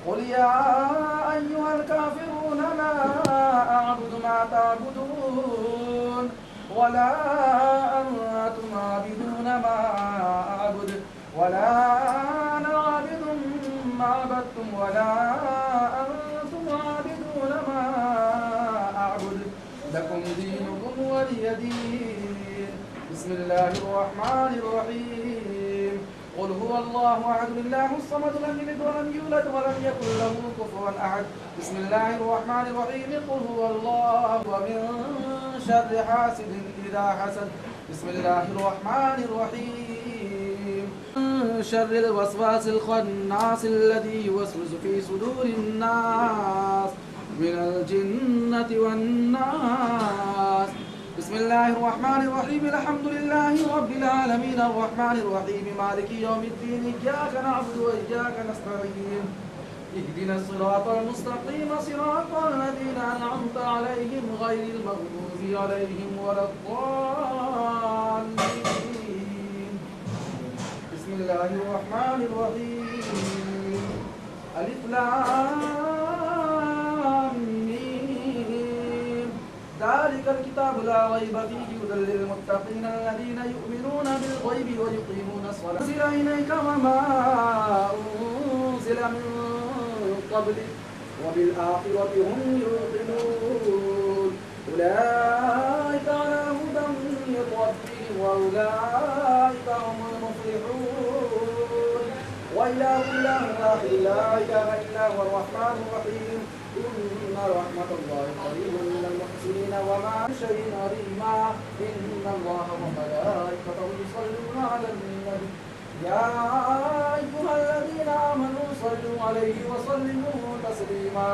قل يا أيها الكافرون لا أعبد ما تعبدون ولا أنتم عابدون ما أعبد ولا أنا عابد ما عبدتم ولا أنتم عابدون ما أعبد لكم دينكم ولي دين. بسم الله الرحمن الرحيم. قل هو الله أحد الله الصمد لم يلد ولم يولد ولم يكن له كفوا أحد. بسم الله الرحمن الرحيم. قل هو الله ومن شر حاسد إذا حسد. بسم الله الرحمن الرحيم. من شر الوسواس الخناس الذي يوسوس في صدور الناس من الجنة والناس. بسم الله الرحمن الرحيم. الحمد لله رب العالمين الرحمن الرحيم مالك يوم الدين. إياك نعبد وإياك نستعين. اهدنا الصراط المستقيم صراط الذين أنعمت عليهم غير المغضوب عليهم ولا الضالين. بسم الله الرحمن الرحيم. ألف لام ميم. ذلك الكتاب لا ريب فيه هدى للمتقين الذين يؤمنون بالغيب ويقيمون الصلاة. أنزل إليك وما أنزل من قبلك وبالآخرة هم يوقنون. أولئك على هدى من ربهم وأولئك هم المفلحون. وإله إله واحد لا إله إلا هو الرحمن الرحيم. إن رحمة الله قريب من المحسنين وما شيء عظيما. إن الله وملائكته يصلون على النبي يا أيها الذين آمنوا صلوا عليه وسلموا تسليما.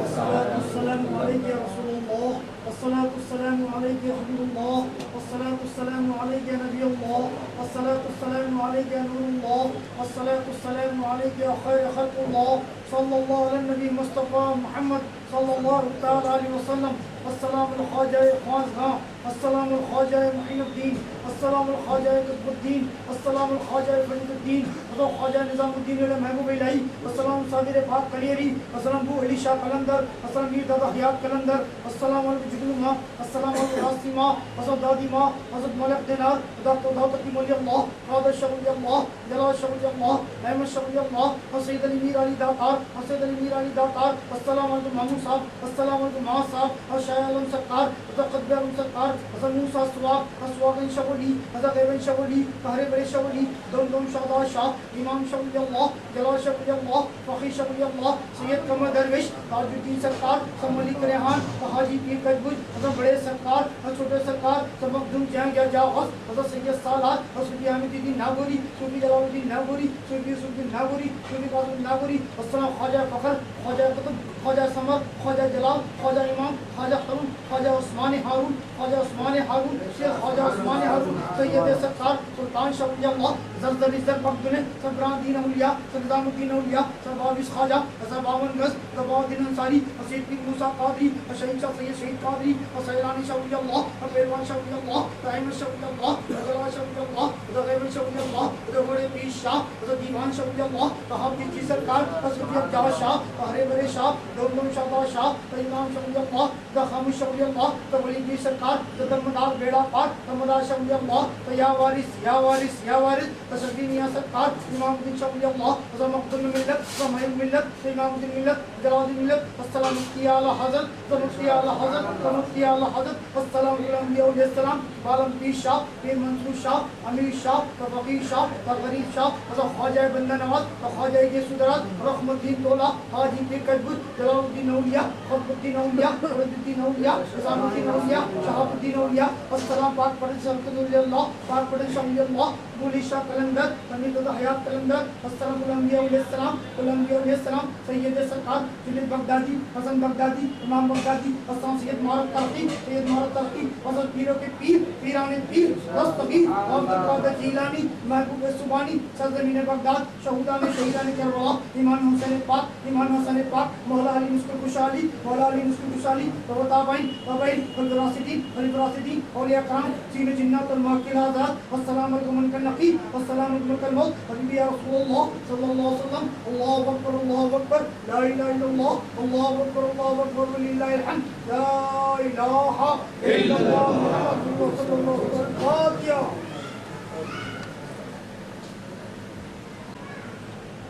الصلاة والسلام عليك يا رسول الله. الصلاة والسلام عليك يا حبيب الله. الصلاة والسلام عليك يا نبي الله. الصلاة والسلام عليك يا نور الله. الصلاة والسلام عليك يا خير خلق الله. صلى الله على النبي المصطفى محمد صلى الله تعالى عليه وسلم. السلام الخواجہ خواص خان. السلام الخواجہ محی الدین. السلام الخواجہ قطب الدین. السلام الخواجہ فرید الدین. خواجہ نظام الدین علیہ محبوب الہی. السلام صادر پاک کلیری. السلام بو علی شاہ قلندر. السلام میر دادا حیات قلندر. السلام علیکم جگلو ماں. السلام علیکم راسی ماں. حضرت دادی ماں. حضرت ملک دینار. حضرت مولی اللہ. قادر شغلی اللہ. جلال شغلی اللہ. احمد شغلی اللہ. سید علی میر علی داتار. سید علی میر علی داتار. السلام علیکم محمود صاحب. السلام علیکم ماں صاحب. شاہ علم سرکار. حضرت قدر علم سرکار. حضرت موسیٰ سواق. اسواق شغلی. حضرت غیبن شغلی. طاہر بر شغلی. دم دم شہداء شاہ. امام شغلی اللہ. جلال شغلی اللہ. فقیر شغلی اللہ. سید قمر درویش. تاج الدین سرکار. سب ملک ریحان. حاجی پیر کجبوج. حضرت بڑے سرکار. چھوٹے سرکار. سب مخدوم جہاں گیا جاغس. حضرت سید سالات. صوفی احمد الدین ناگوری. صوفی جلال الدین ناگوری. صوفی یوسف الدین ناگوری. صوفی قاسم الدین ناگوری. السلام خواجہ فخر. خواجہ قطب. خواجہ سمر. خواجہ جلال. خواجہ امام. خواجہ خرم. خواجہ عثمان ہارون. خواجہ عثمان ہارون شیخ خواجہ عثمان ہارون سید سرکار سلطان شاہ ولی اللہ زلزلی زر مقدن سربراہ دین اولیاء سردام الدین اولیاء سرباویس خواجہ حضر باون گز دباؤ دین انصاری سید پیر موسیٰ قادری شہید شاہ سید شہید قادری سیرانی شاہ ولی اللہ پیروان شاہ ولی اللہ احمد شاہ ولی اللہ غلا شاہ ولی اللہ غیب شاہ ولی اللہ بڑے پیر شاہ دیوان شاہ ولی اللہ حافظ جی سرکار حضرت ابجاد شاہ ہرے برے شاہ دولم شاہ شاہ امام شاہ ولی اللہ خاموش شاہ ولی اللہ ولی جی سرکار دمدار بیڑا پار دمدار شاہ ولی اللہ یا وارث یا وارث یا وارث تشدی میاں سرکار امام الدین شاہ ولی اللہ مقدم ملت محل ملت امام الدین ملت جلال الدین ملت السلام مفتی اعلی حضرت مفتی اعلی حضرت مفتی اعلی حضرت السلام علیہ السلام عالم پیر شاہ پیر منصور شاہ امیر شاہ فقیر شاہ غریب شاہ حضرت خواجہ بندہ نواز خواجہ یسوع دراز رحمت الدین تولا حاجی پیر کجبت جلال الدین اولیاء خطب الدین اولیاء فرد الدین اولیاء نظام الدین اولیاء شہاب الدین اولیاء السلام پاک پڑھن شاہ ولی اللہ پاک پڑھن شاہ ولی اللہ مولی شاہ قلندر امیر حیات قلندر السلام الانبیاء علیہ السلام الانبیاء علیہ السلام سید سرکار جنید بغدادی حسن بغدادی امام بغدادی السلام سید معرض ترقی سید معرض ترقی حضرت پیروں کے پیر پیران پیر دستگیر محمد قادر جیلانی محبوب سبحانی سرزمین بغداد شہودان شہیدان کربلا امام حسین پاک امام حسین پاک مولا علی مسکر کشالی مولا علی مسکر کشالی تابعین تابعین الراشدین الراشدین اولیاء کرام سین جنات الماکل آزاد السلام علیکم من نقی السلام علیکم الموت حبیبی یا رسول اللہ صلی اللہ علیہ وسلم اللہ اکبر لا الہ الا اللہ اللہ اکبر وللہ الحمد لا الہ الا اللہ محمد رسول اللہ فاتحہ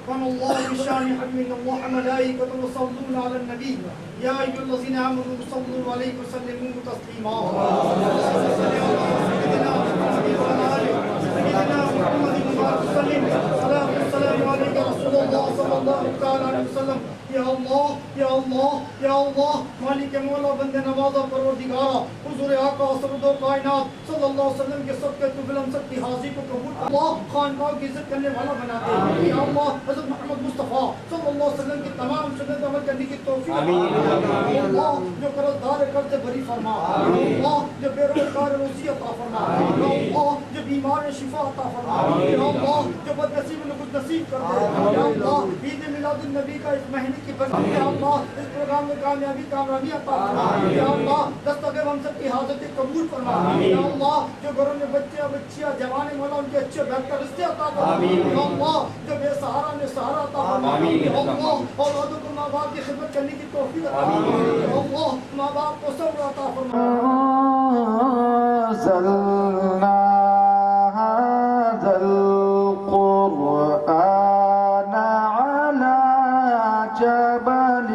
قال الله بشان حمد الله ملائكته يصلون على النبي يا ايها الذين امنوا صلوا عليه وسلموا تسليما سيدنا محمد وسلم صلاة والسلام عليك رسول الله صلى الله تعالى عليه وسلم یا اللہ یا اللہ یا اللہ مالک مولا بند نوازا پروردگارا حضور آقا سرد و کائنات صلی اللہ علیہ وسلم کے صدقے تو بلند سکتی حاضی کو قبول اللہ خانقاہ کی عزت کرنے والا بنا دے یا اللہ حضرت محمد مصطفیٰ صلی اللہ علیہ وسلم کی تمام سنت عمل کرنے کی توفیق عطا اللہ جو قرض دار قرض بری فرما اللہ جو بے روزگار روزی عطا فرما اللہ جو بیمار شفا عطا فرما یا اللہ جو بد نصیب کو خوش نصیب کر دے یا اللہ عید میلاد النبی کا اس مہینے کی برکت یا اللہ اس پروگرام میں کامیابی عطا فرما یا اللہ دستگیر ہم سب کی حاجت قبول فرما یا اللہ جو گھروں میں بچے اور بچیاں جوان مولا ان کے اچھے بہتر رشتے عطا فرما یا اللہ جو بے سہارا میں سہارا عطا فرما یا اللہ اولادوں کو ماں باپ کی خدمت کرنے کی توفیق عطا فرما یا اللہ ماں باپ کو صبر عطا فرما انزلنا هذا القرآن على جبل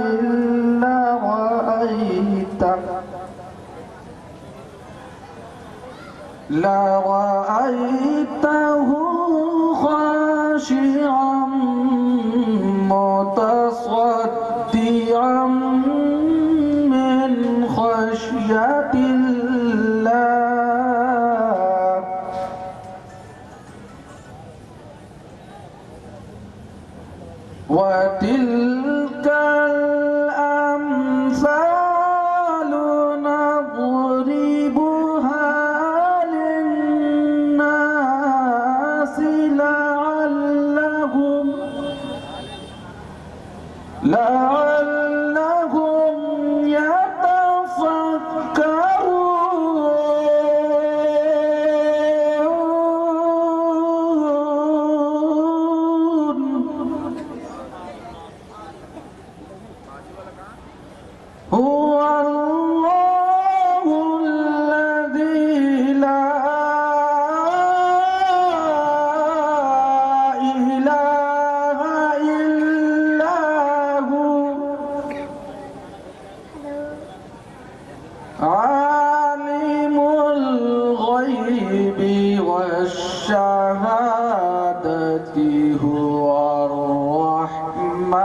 لرأيته خاشعا متصدعا من خشية الله وتلك الأمثال نضربها للناس لعلهم يتفكرون هو الله الذي لا إله إلا هو عالم الغيب والشهادة هو الرحمن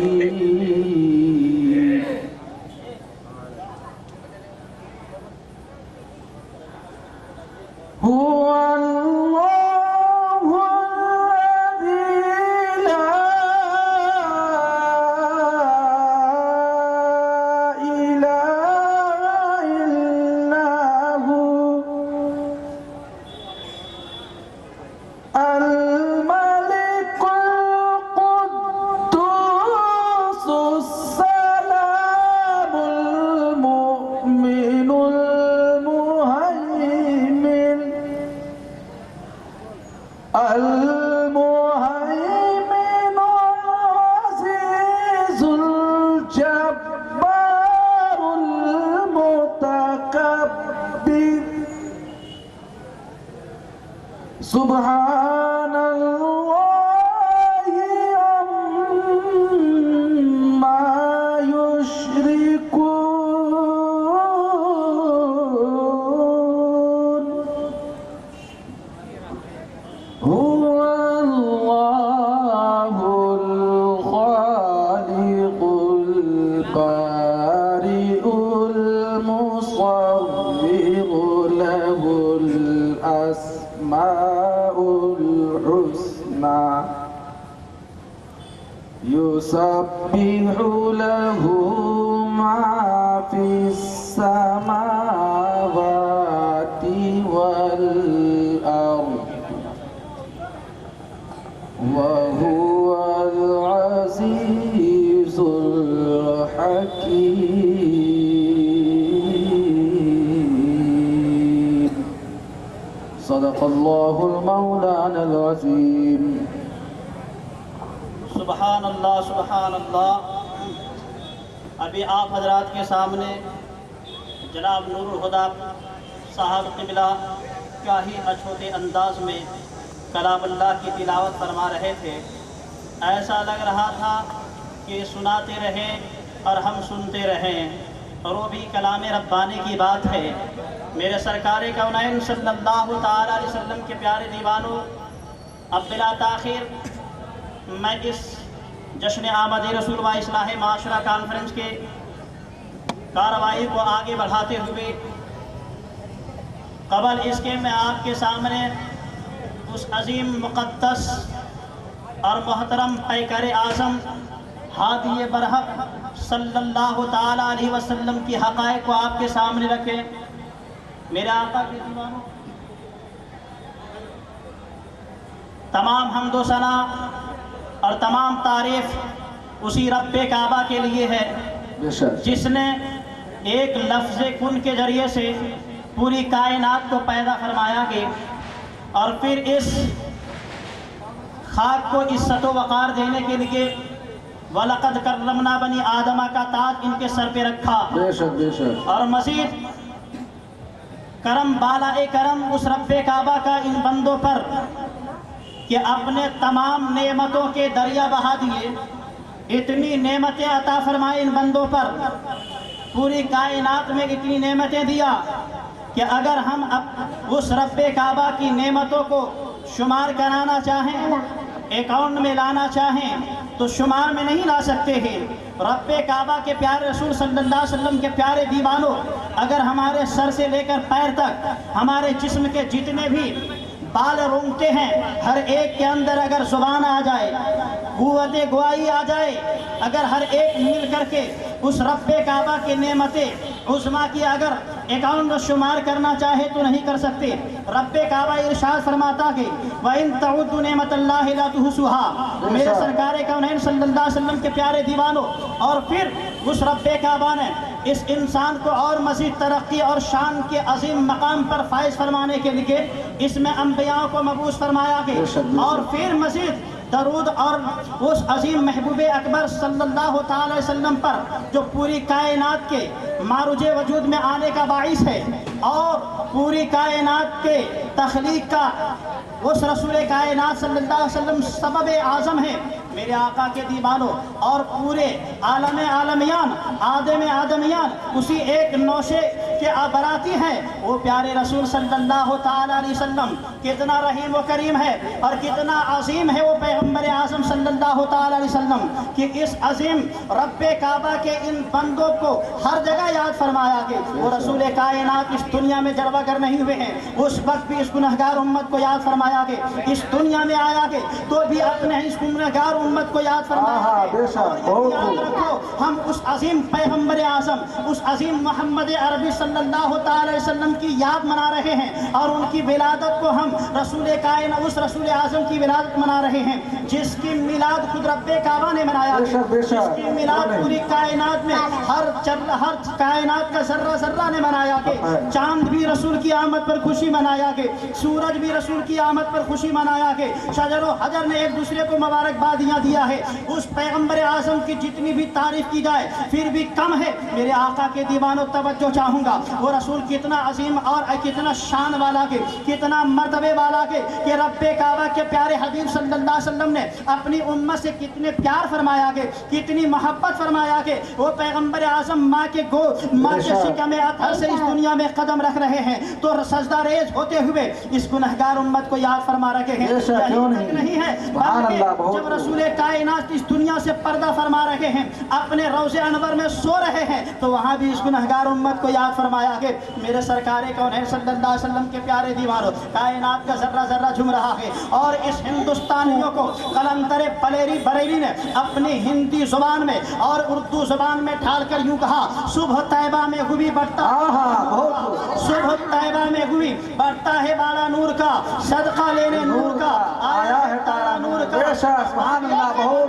الرحيم هو الله الذي لا إله سبحان اللہ عما یشرکون هو اللہ الخالق البارئ المصور له الأسماء الحسنى يسبح له ما في السماوات والأرض وهو العزيز الحكيم صدق الله المولانا العظيم سبحان اللہ سبحان اللہ۔ ابھی آپ حضرات کے سامنے جناب نور الہدیٰ صاحب قبلہ کیا ہی اچھوتے انداز میں کلام اللہ کی تلاوت فرما رہے تھے۔ ایسا لگ رہا تھا کہ سناتے رہیں اور ہم سنتے رہیں، اور وہ بھی کلام ربانی کی بات ہے۔ میرے سرکار کونین صلی اللہ تعالی علیہ وسلم کے پیارے دیوانوں، اب بلا تاخیر میں اس جشن آمد رسول و اصلاح معاشرہ کانفرنس کے کارروائی کو آگے بڑھاتے ہوئے قبل اس کے میں آپ کے سامنے اس عظیم مقدس اور محترم پیکر اعظم ہادی برحق صلی اللہ تعالی علیہ وسلم کی حقائق کو آپ کے سامنے رکھیں۔ میرے آقا کے دیوانوں، تمام حمد و ثنا اور تمام تعریف اسی رب کعبہ کے لیے ہے جس نے ایک لفظ کن کے ذریعے سے پوری کائنات کو پیدا فرمایا کہ اور پھر اس خاک کو عزت و وقار دینے کے لیے وَلَقَدْ كَرَّمْنَا بَنِي آدَمَ کا تاج ان کے سر پہ رکھا، اور مزید کرم بالا کرم اس رب کعبہ کا ان بندوں پر کہ اپنے تمام نعمتوں کے دریا بہا دیے، اتنی نعمتیں عطا فرمائے ان بندوں پر، پوری کائنات میں اتنی نعمتیں دیا کہ اگر ہم اس رب کعبہ کی نعمتوں کو شمار کرانا چاہیں، اکاؤنٹ میں لانا چاہیں تو شمار میں نہیں لا سکتے ہیں۔ رب کعبہ کے پیارے رسول صلی اللہ علیہ وسلم کے پیارے دیوانوں، اگر ہمارے سر سے لے کر پیر تک ہمارے جسم کے جتنے بھی بال رونگتے ہیں، ہر ایک کے اندر اگر زبان آ جائے، قوت گواہی آ جائے، اگر ہر ایک مل کر کے اس رب کعبہ کی نعمتیں عظمیٰ کی اگر اکاؤنٹ شمار کرنا چاہے تو نہیں کر سکتے۔ رب کعبہ ارشاد فرماتا کہ وَإِن تَعُدُّوا نِعْمَةَ اللَّهِ لَا تُحْصُوهَا۔ میرے سرکار کونین صلی اللہ علیہ وسلم کے پیارے دیوانوں، اور پھر اس رب کعبہ نے اس انسان کو اور مزید ترقی اور شان کے عظیم مقام پر فائز فرمانے کے لیے اس میں انبیاء کو مبعوث فرمایا کہ اور پھر مزید درود اور اس عظیم محبوب اکبر صلی اللہ تعالی علیہ وسلم پر جو پوری کائنات کے معروج وجود میں آنے کا باعث ہے اور پوری کائنات کے تخلیق کا اس رسول کائنات صلی اللہ علیہ وسلم سبب اعظم ہے۔ میرے آقا کے دیوانوں، اور پورے عالم عالمیان آدم آدمیان اسی ایک نوشے کے براتی ہیں، وہ پیارے رسول صلی اللہ تعالی علیہ وسلم کتنا رحیم و کریم ہے اور کتنا عظیم ہے وہ پیغمبر اعظم صلی اللہ تعالی علیہ وسلم کہ اس عظیم رب کعبہ کے ان بندوں کو ہر جگہ یاد فرمایا کہ وہ رسول کائنات اس دنیا میں جلوہ گر نہیں ہوئے ہیں، اس وقت بھی اس گنہگار امت کو یاد فرمایا کہ اس دنیا میں آیا کہ تو بھی اپنے اس گنہگار امت کو یاد فرمایا کہ اور یاد رکھو ہم اس عظیم پیغمبر اعظم اس عظیم محمد عربی صلی اللہ تعالی علیہ وسلم کی یاد منا رہے ہیں اور ان کی ولادت کو ہم رسول کائنات اس رسول اعظم کی ولادت منا رہے ہیں جس کی میلاد خود رب کعبہ نے منایا، جس کی میلاد پوری کائنات میں ہر کائنات کا ذرہ ذرہ نے منایا کہ چاند بھی رسول کی آمد پر خوشی منایا کہ سورج بھی رسول کی آمد پر خوشی منایا کہ شجر و حجر نے ایک دوسرے کو مبارکبادیاں دیا ہے. اس پیغمبر اعظم کی جتنی بھی تعریف کی جائے پھر بھی کم ہے. میرے آقا کے دیوانوں توجہ چاہوں گا. وہ رسول کتنا عظیم اور کتنا شان والا کے کتنا مرتبے والا کے کہ رب کعبہ کے پیارے حبیب صلی اللہ علیہ وسلم نے اپنی امت سے کتنے پیار فرمایا کہ کتنی محبت فرمایا کہ وہ پیغمبر اعظم ماں کے شکم اطہر سے اس دنیا میں قدم رکھ رہے ہیں تو سجدہ ریز ہوتے ہوئے اس گنہگار امت کو یاد فرما رہے ہیں. نہیں ہے بلکہ جب رسول کائنات اس دنیا سے پردہ فرما رہے ہیں اپنے روضے انور میں سو رہے ہیں تو وہاں بھی اس گنہگار امت کو یاد فرمایا کہ میرے سرکار کونین صلی اللہ علیہ وسلم کے پیارے دیوانوں کائنات کا ذرہ ذرہ جھم رہا ہے. اور اس ہندوستانیوں کو قلندر پلیری بریلی نے اپنی ہندی زبان میں اور اردو زبان میں ڈھال کر یوں کہا صبح طیبہ میں ہوئی بڑھتا صبح طیبہ میں ہوئی بڑھتا ہے بالا نور کا صدقہ لینے نور کا آیا ہے تارا نور کا سبحان اللہ. بہت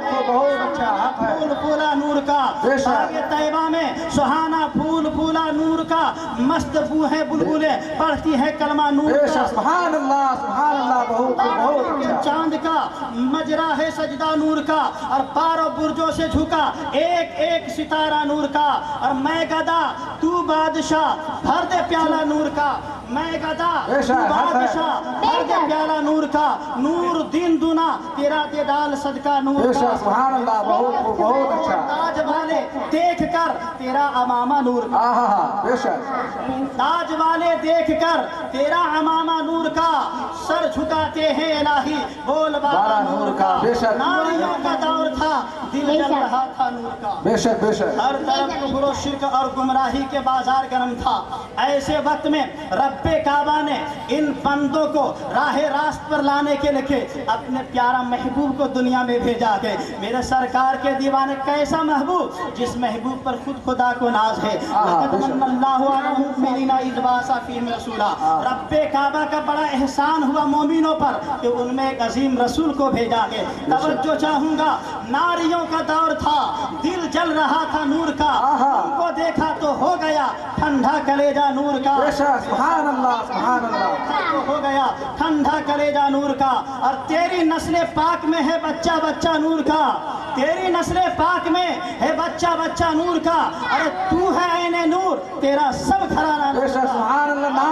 اچھا پھول پھولا نور کا آگے طیبہ میں سہانا پھول پھولا نور کا مست بو ہے بلبلے پڑھتی ہے کلمہ نور کا. سبحان اللہ سبحان اللہ. بہت اچھا. چاند کا مجرا ہے سجدہ نور کا اور باروں برجوں سے جھکا ایک ایک ستارہ نور کا. اور میں گدا تو بادشاہ بھر دے پیالہ نور کا. میں گدا تو بادشاہ بھر دے پیالہ نور کا. نور دن دنا تیرا دیدال صدقہ نور کا. سبحان اللہ. بہت اچھا. تاج والے دیکھ کر تیرا امامہ نور کا. تاج والے دیکھ کر تیرا امامہ نور کا. سر جھکاتے ہیں الہی بول بابا نور کا. ناریوں کا دور تھا دل جل رہا تھا نور کا. ہر طرف کفر و شرک اور گمراہی کے بازار گرم تھا. ایسے وقت میں رب کعبہ نے ان بندوں کو راہ راست پر لانے کے لیے اپنے پیارا محبوب کو دنیا میں بھیجا کہ میرے سرکار کے دیوانے کیسا محبوب جس محبوب پر خود خدا کو ناز ہے. رب کعبہ کا بڑا احسان ہوا مومنوں پر کہ ان میں ایک عظیم رسول کو بھیجا کے. توجہ چاہوں گا. ناریوں کا دور تھا دل جل رہا تھا نور کا. ان کو دیکھا تو ہو گیا ٹھنڈا کلیجہ نور کا. سبحان اللہ سبحان اللہ. ہو گیا ٹھنڈا کلیجہ نور کا. اور تیری نسل پاک میں ہے بچہ بچہ نور کا. تیری نسل پاک میں ہے بچہ بچہ نور کا. ارے تو ہے عین نور تیرا سب گھرانہ. سبحان اللہ.